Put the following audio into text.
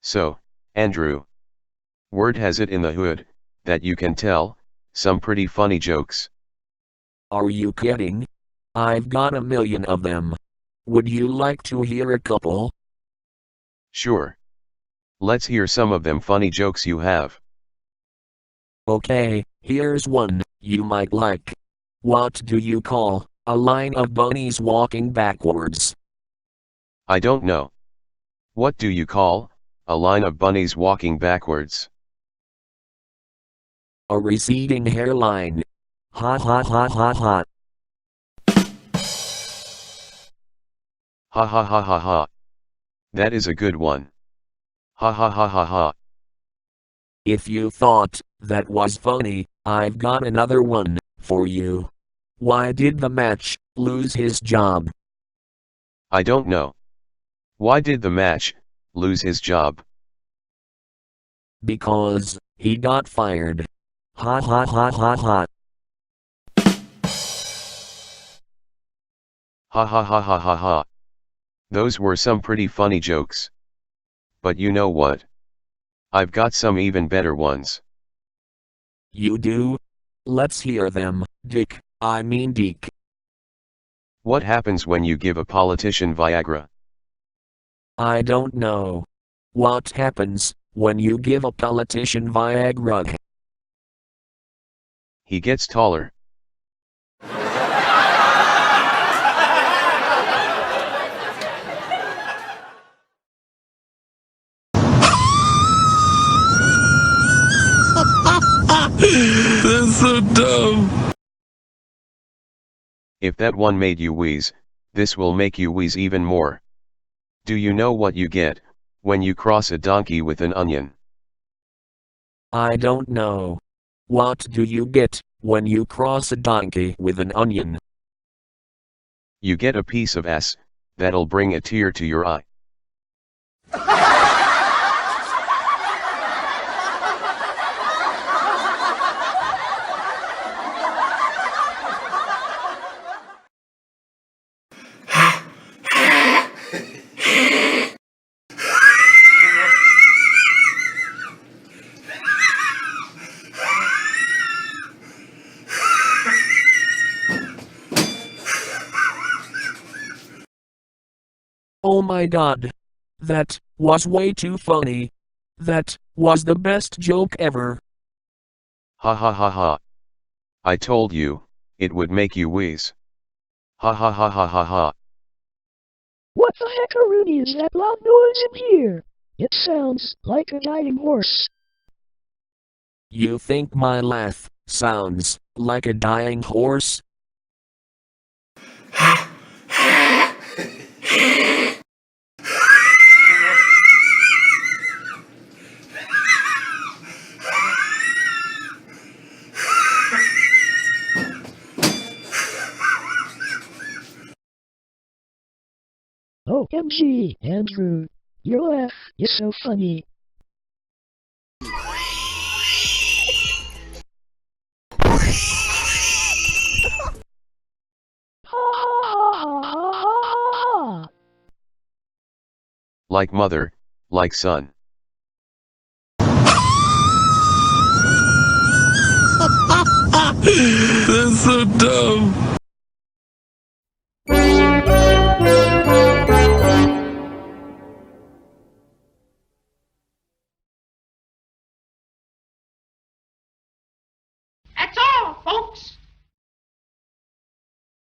So, Andrew, word has it in the hood, that you can tell some pretty funny jokes. Are you kidding? I've got a million of them. Would you like to hear a couple? Sure. Let's hear some of them funny jokes you have. Okay, here's one you might like. What do you call a line of bunnies walking backwards? I don't know. What do you call a line of bunnies walking backwards? A receding hairline. Ha ha ha ha ha. Ha ha ha ha ha. That is a good one. Ha ha ha ha ha. If you thought that was funny, I've got another one for you. Why did the match lose his job? I don't know. Why did the match lose his job? Because he got fired. Ha ha ha ha ha. Ha ha ha ha ha ha. Those were some pretty funny jokes. But you know what? I've got some even better ones. You do? Let's hear them, Dic. What happens when you give a politician Viagra? I don't know. What happens when you give a politician Viagra? He gets taller. That's so dumb. If that one made you wheeze, this will make you wheeze even more. Do you know what you get when you cross a donkey with an onion? I don't know. What do you get when you cross a donkey with an onion? You get a piece of ass that'll bring a tear to your eye. Oh my god. That was way too funny. That was the best joke ever. Ha ha ha ha. I told you, it would make you wheeze. Ha ha ha ha ha ha. What the heckaroonie is that loud noise in here? It sounds like a dying horse. You think my laugh sounds like a dying horse? OMG, Andrew. Your laugh is so funny. Ha ha ha ha ha ha ha. Like mother, like son. That's so dumb. That's all, folks.